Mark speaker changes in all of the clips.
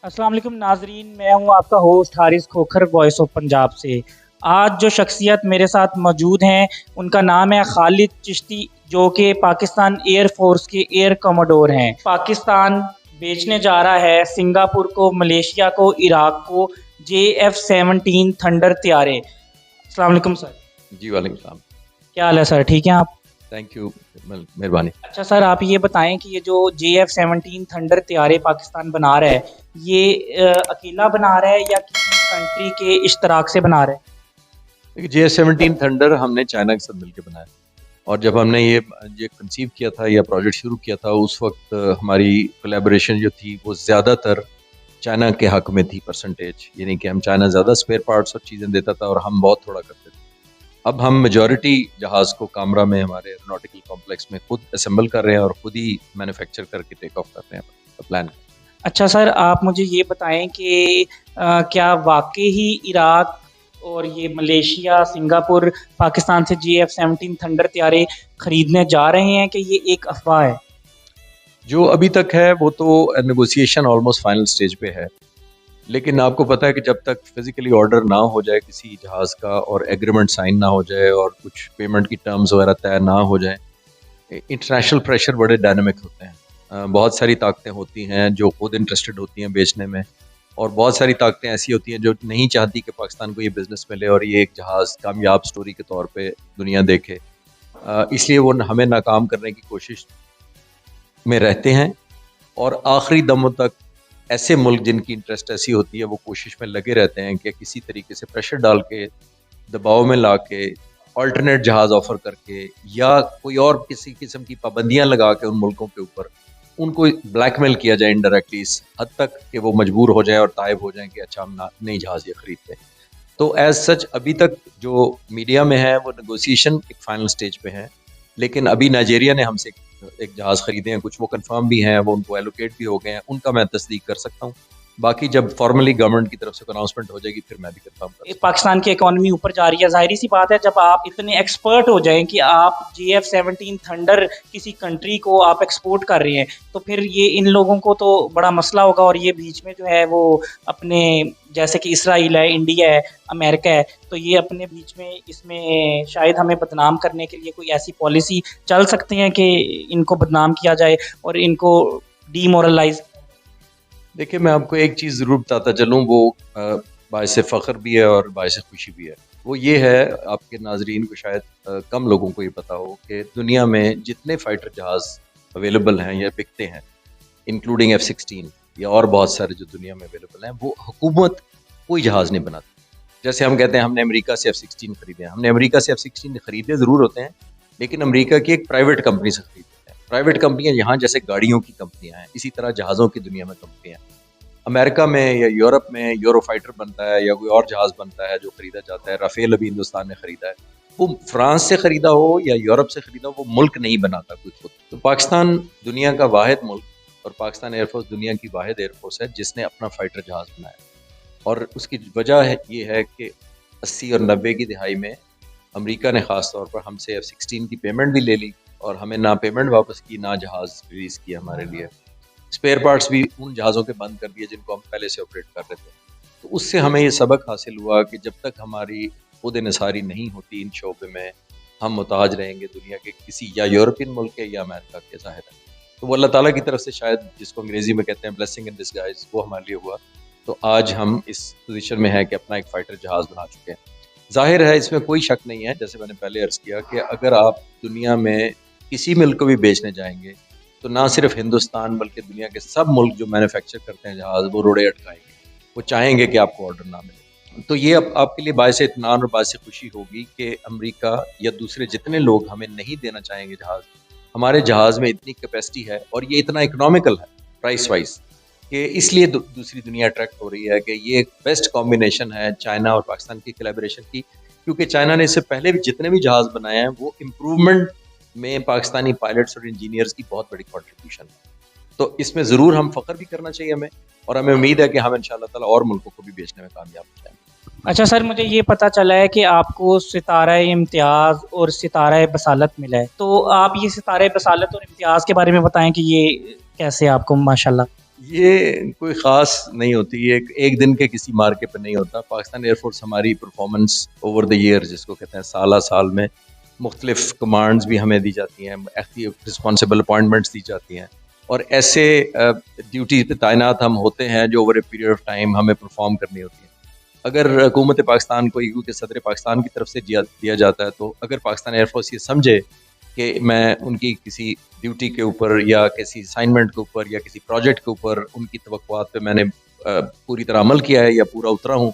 Speaker 1: अस्सलाम वालेकुम नाजरीन, मैं हूं आपका host Haris Khokhar voice of Punjab से। आज जो शख्सियत मेरे साथ मौजूद हैं उनका नाम है खालिद चिश्ती, जो कि पाकिस्तान एयर फोर्स के एयर कमोडोर हैं। पाकिस्तान बेचने जा रहा है सिंगापुर को, मलेशिया को, इराक को JF-17 थंडर तैयारे। अस्सलाम वालेकुम सर।
Speaker 2: जी वालेकुम सलाम।
Speaker 1: क्या हाल है सर, ठीक हैं आप?
Speaker 2: थैंक यू, मेहरबानी।
Speaker 1: अच्छा सर, आप ये बताएं कि ये जो JF-17 थंडर तैयारे पाकिस्तान बना रहा है, ये अकेला बना रहा है या किसी कंट्री के इश्तराक से बना रहा है?
Speaker 2: देखिए, JF-17 थंडर हमने चाइना के साथ मिलकर बनाया, और जब हमने ये कंसीव किया था या प्रोजेक्ट शुरू किया था, उस वक्त हमारी कोलैबोरेशन जो थी वो ज़्यादातर चाइना के हक में थी परसेंटेज, यानी कि हम चाइना ज़्यादा स्पेयर पार्ट्स और चीज़ें देता था और हम बहुत थोड़ा करते थे। अब हम मेजॉरिटी जहाज़ को कामरा में हमारे एरोनॉटिकल कॉम्प्लेक्स में खुद असेंबल कर रहे हैं और खुद ही मैन्युफैक्चर करके टेक ऑफ कर रहे हैं प्लान।
Speaker 1: अच्छा सर, आप मुझे ये बताएं कि क्या वाकई ही इराक और ये मलेशिया, सिंगापुर पाकिस्तान से JF-17 थंडर तैयारे खरीदने जा रहे हैं कि ये एक अफवाह है?
Speaker 2: जो अभी तक है वो तो नेगोशिएशन ऑलमोस्ट फाइनल स्टेज पे है, लेकिन आपको पता है कि जब तक फिजिकली ऑर्डर ना हो जाए किसी जहाज़ का और एग्रीमेंट साइन ना हो जाए और कुछ पेमेंट की टर्म्स वगैरह तय ना हो जाए, इंटरनेशनल प्रेशर बड़े डायनामिक होते हैं। बहुत सारी ताकतें होती हैं जो खुद इंटरेस्टेड होती हैं बेचने में, और बहुत सारी ताकतें ऐसी होती हैं जो नहीं चाहती कि पाकिस्तान को ये बिज़नेस मिले और ये एक जहाज़ कामयाब स्टोरी के तौर पे दुनिया देखे। इसलिए वो हमें नाकाम करने की कोशिश में रहते हैं, और आखिरी दम तक ऐसे मुल्क जिनकी इंटरेस्ट ऐसी होती है वो कोशिश में लगे रहते हैं कि किसी तरीके से प्रेशर डाल के, दबाव में ला के, अल्टरनेट जहाज़ ऑफ़र करके या कोई और किसी किस्म की पाबंदियां लगा के उन मुल्कों के ऊपर उनको ब्लैकमेल किया जाए इनडायरेक्टली, इस हद तक कि वो मजबूर हो जाए और तायब हो जाएं कि अच्छा हम नई जहाज़ ये खरीदते हैं। तो एज सच अभी तक जो मीडिया में है वो नेगोशिएशन एक फाइनल स्टेज पे है, लेकिन अभी नाइजीरिया ने हमसे एक जहाज़ खरीदे हैं, कुछ वो कंफर्म भी हैं, वो उनको एलोकेट भी हो गए हैं, उनका मैं तस्दीक कर सकता हूँ। बाकी जब फॉर्मली गवर्नमेंट की तरफ से अनाउंसमेंट हो जाएगी फिर मैं भी कंफर्म कर सकता हूँ।
Speaker 1: पाकिस्तान की इकोनॉमी ऊपर जा रही है, जाहिर सी बात है। जब आप इतने एक्सपर्ट हो जाएं कि आप JF-17 थंडर किसी कंट्री को आप एक्सपोर्ट कर रहे हैं, तो फिर ये इन लोगों को तो बड़ा मसला होगा। और ये बीच में जो है वो अपने, जैसे कि इसराइल है, इंडिया है, अमेरिका है, तो ये अपने बीच में इसमें शायद हमें बदनाम करने के लिए कोई ऐसी पॉलिसी चल सकती है कि इनको बदनाम किया जाए और इनको डीमोरलाइज।
Speaker 2: देखिए, मैं आपको एक चीज़ ज़रूर बताता चलूँ, वो बायस फ़ख्र भी है और बायस खुशी भी है। वो ये है, आपके नाजरीन को शायद कम लोगों को ये पता हो कि दुनिया में जितने फ़ाइटर जहाज़ अवेलेबल हैं या बिकते हैं, इंक्लूडिंग F-16 या और बहुत सारे जो दुनिया में अवेलेबल हैं, वो हुकूमत कोई जहाज़ नहीं बनाती। जैसे हम कहते हैं हमने अमेरिका से F-16 खरीदे हैं, हमने अमेरिका से F-16 खरीदे ज़रूर होते हैं, लेकिन अमेरिका की एक प्राइवेट कंपनी से खरीदते हैं। प्राइवेट कंपनियां यहाँ जैसे गाड़ियों की कंपनियां हैं, इसी तरह जहाज़ों की दुनिया में कंपनियां हैं। अमेरिका में या यूरोप में यूरोफाइटर बनता है या कोई और जहाज़ बनता है जो खरीदा जाता है। राफेल अभी हिंदुस्तान ने खरीदा है, वो फ्रांस से खरीदा हो या यूरोप से खरीदा हो, वो मुल्क नहीं बनाता कोई खुद। तो पाकिस्तान दुनिया का वाहिद मुल्क, और पाकिस्तान एयरफोर्स दुनिया की वाहिद एयरफोर्स है जिसने अपना फाइटर जहाज़ बनाया। और उसकी वजह है ये है कि 80 और 90 की दिहाई में अमेरिका ने ख़ास तौर पर हमसे F-16 की पेमेंट भी ले ली और हमें ना पेमेंट वापस की, ना जहाज़ रिलीज़ किया हमारे लिए। स्पेयर पार्ट्स भी उन जहाज़ों के बंद कर दिए जिनको हम पहले से ऑपरेट कर रहे थे। तो उससे हमें ये सबक हासिल हुआ कि जब तक हमारी खुद इन्हिसारी नहीं होती इन शोबे में, हम मुताज रहेंगे दुनिया के किसी या यूरोपियन मुल्क के या अमेरिका के, ज़ाहिर है। तो वो अल्लाह ताला की तरफ से शायद, जिसको अंग्रेज़ी में कहते हैं ब्लेसिंग इन डिस्गाइज, वो हमारे लिए हुआ। तो आज हम इस पोजीशन में हैं कि अपना एक फ़ाइटर जहाज़ बना चुके हैं। ज़ाहिर है इसमें कोई शक नहीं है, जैसे मैंने पहले अर्ज़ किया, कि अगर आप दुनिया में किसी मुल्क को भी बेचने जाएंगे तो ना सिर्फ हिंदुस्तान बल्कि दुनिया के सब मुल्क जो मैन्युफैक्चर करते हैं जहाज़, वो रोड़े अटकाएंगे, वो चाहेंगे कि आपको ऑर्डर ना मिले। तो ये अब आपके लिए बायस इत्मीनान और बायस खुशी होगी कि अमेरिका या दूसरे जितने लोग हमें नहीं देना चाहेंगे जहाज़, हमारे जहाज़ में इतनी कैपेसिटी है और ये इतना इकोनॉमिकल है प्राइस वाइज, कि इसलिए दूसरी दुनिया अट्रैक्ट हो रही है कि ये एक बेस्ट कॉम्बिनेशन है चाइना और पाकिस्तान की कोलैबोरेशन की। क्योंकि चाइना ने इससे पहले भी जितने भी जहाज़ बनाए हैं, वो इम्प्रूवमेंट में पाकिस्तानी पायलट्स और इंजीनियर्स की बहुत बड़ी कंट्रीब्यूशन है। तो इसमें ज़रूर हम फ़ख्र भी करना चाहिए हमें, और हमें उम्मीद है कि हम इंशाअल्लाह ताला और मुल्कों को भी बेचने में कामयाब हो जाएंगे।
Speaker 1: अच्छा सर, मुझे ये पता चला है कि आपको सितारा इम्तियाज़ और सितारा बसालत मिला है, तो आप ये सितारा बसालत और इम्तियाज़ के बारे में बताएं कि ये कैसे आपको, माशाल्लाह।
Speaker 2: یہ کوئی خاص نہیں ہوتی، یہ ایک دن کے کسی مارکے پہ نہیں ہوتا. پاکستان ایئر فورس ہماری پرفارمنس اوور دا ایئر جس کو کہتے ہیں سالہ سال میں مختلف کمانڈز بھی ہمیں دی جاتی ہیں، رسپانسبل اپوائنٹمنٹس دی جاتی ہیں، اور ایسے ڈیوٹی پہ تعینات ہم ہوتے ہیں جو over a period of time ہمیں پرفارم کرنی ہوتی ہیں. اگر حکومت پاکستان کو کیونکہ صدر پاکستان کی طرف سے دیا جاتا ہے، تو اگر پاکستان ایئر فورس یہ سمجھے کہ میں ان کی کسی ڈیوٹی کے اوپر یا کسی اسائنمنٹ کے اوپر یا کسی پروجیکٹ کے اوپر ان کی توقعات پہ میں نے پوری طرح عمل کیا ہے یا پورا اترا ہوں،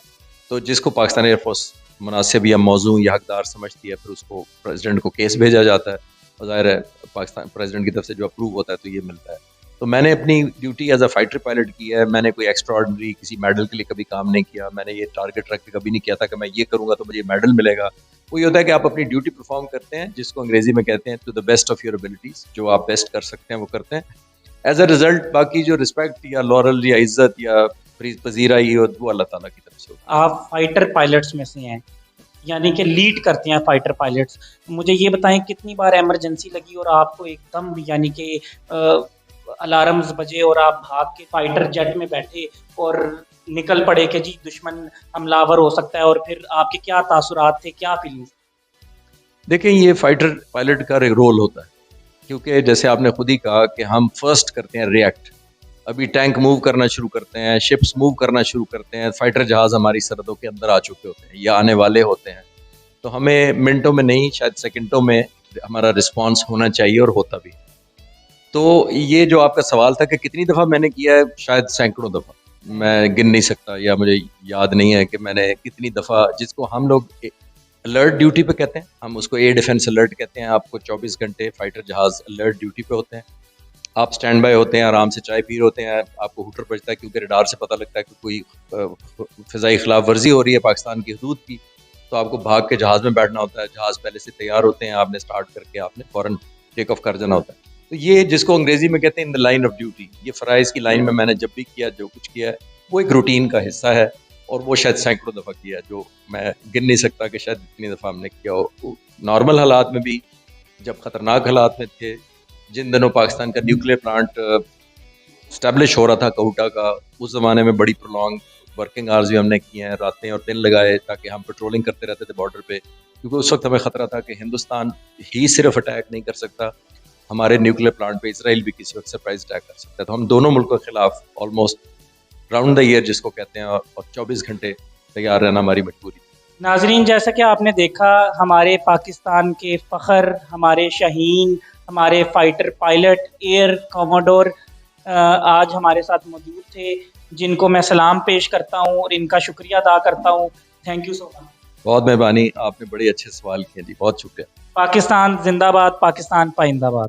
Speaker 2: تو جس کو پاکستان ایئر فورس مناسب یا موزوں یا حقدار سمجھتی ہے، پھر اس کو پریزیڈنٹ کو کیس بھیجا جاتا ہے، اور ظاہر ہے پاکستان پریزیڈنٹ کی طرف سے جو اپروو ہوتا ہے تو یہ ملتا ہے. تو میں نے اپنی duty as a fighter pilot کی ہے. میں نے کوئی ایکسٹرا آرڈنری کسی میڈل کے لیے کبھی کام نہیں کیا. میں نے یہ ٹارگیٹ رکھ کے کبھی نہیں کیا تھا کہ میں یہ کروں گا تو مجھے میڈل ملے گا. وہ یہ ہوتا ہے کہ آپ اپنی ڈیوٹی پرفارم کرتے ہیں، جس کو انگریزی میں کہتے ہیں to the best of your abilities, جو آپ بیسٹ کر سکتے ہیں وہ کرتے ہیں. ایز اے ریزلٹ باقی جو رسپیکٹ یا لورل یا عزت یا پذیرائی وہ اللہ تعالیٰ کی طرف سے ہوتی ہے.
Speaker 1: آپ فائٹر پائلٹس میں سے ہیں، یعنی کہ لیڈ کرتے ہیں فائٹر پائلٹس. مجھے یہ بتائیں کتنی بار ایمرجنسی لگی اور آپ کو ایک دم یعنی کہ الارمز بجے اور آپ بھاگ کے فائٹر جیٹ میں بیٹھے اور نکل پڑے کہ جی دشمن حملہ آور ہو سکتا ہے، اور پھر آپ کے کیا تاثرات تھے، کیا فیلنگس؟
Speaker 2: دیکھیں یہ فائٹر پائلٹ کا ایک رول ہوتا ہے، کیونکہ جیسے آپ نے خود ہی کہا کہ ہم فرسٹ کرتے ہیں ریئیکٹ. ابھی ٹینک موو کرنا شروع کرتے ہیں، شپس موو کرنا شروع کرتے ہیں، فائٹر جہاز ہماری سرحدوں کے اندر آ چکے ہوتے ہیں یا آنے والے ہوتے ہیں، تو ہمیں منٹوں میں نہیں شاید سیکنڈوں میں ہمارا رسپانس ہونا چاہیے اور ہوتا بھی. تو یہ جو آپ کا سوال تھا کہ کتنی دفعہ میں نے کیا ہے، شاید سینکڑوں دفعہ، میں گن نہیں سکتا یا مجھے یاد نہیں ہے کہ میں نے کتنی دفعہ، جس کو ہم لوگ الرٹ ڈیوٹی پہ کہتے ہیں، ہم اس کو ایئر ڈیفنس الرٹ کہتے ہیں. آپ کو 24 گھنٹے فائٹر جہاز الرٹ ڈیوٹی پہ ہوتے ہیں، آپ اسٹینڈ بائی ہوتے ہیں، آرام سے چائے پی رہے ہوتے ہیں، آپ کو ہوٹر بجتا ہے کیونکہ ریڈار سے پتہ لگتا ہے کہ کوئی فضائی خلاف ورزی ہو رہی ہے پاکستان کی حدود کی، تو آپ کو بھاگ کے جہاز میں بیٹھنا ہوتا ہے. جہاز پہلے سے تیار ہوتے ہیں، آپ نے اسٹارٹ کر کے آپ نے فوراً ٹیک آف کر جانا ہوتا ہے. تو یہ جس کو انگریزی میں کہتے ہیں ان دا لائن آف ڈیوٹی، یہ فرائض کی لائن میں نے جب بھی کیا، جو کچھ کیا ہے وہ ایک روٹین کا حصہ ہے، اور وہ شاید سینکڑوں دفعہ کیا ہے، جو میں گن نہیں سکتا کہ شاید اتنی دفعہ ہم نے کیا ہو. نارمل حالات میں بھی، جب خطرناک حالات میں تھے، جن دنوں پاکستان کا نیوکلیر پلانٹ اسٹیبلش ہو رہا تھا کوٹا کا، اس زمانے میں بڑی پرولونگ ورکنگ آورز بھی ہم نے کیے ہیں، راتیں اور دن لگائے تاکہ ہم پیٹرولنگ کرتے رہتے تھے بارڈر پہ، کیونکہ اس وقت ہمیں خطرہ تھا کہ ہندوستان ہی صرف اٹیک نہیں کر سکتا، ہمارے نیوکلیر پلانٹ پہ اسرائیل بھی کسی وقت سرپرائز اٹیک کر سکتا ہے. تو ہم دونوں ملکوں کے خلاف آلموسٹ راؤنڈ دا ایئر جس کو کہتے ہیں، اور 24 گھنٹے تیار رہنا ہماری مجبوری.
Speaker 1: ناظرین، جیسا کہ آپ نے دیکھا، ہمارے پاکستان کے فخر، ہمارے شاہین، ہمارے فائٹر پائلٹ ایئر کوموڈور آج ہمارے ساتھ موجود تھے، جن کو میں سلام پیش کرتا ہوں اور ان کا شکریہ ادا کرتا ہوں. تھینک یو سو مچ.
Speaker 2: بہت مہربانی، آپ نے بڑے اچھے سوال کیے جی، بہت شکریہ.
Speaker 1: پاکستان زندہ باد، پاکستان پائندہ باد.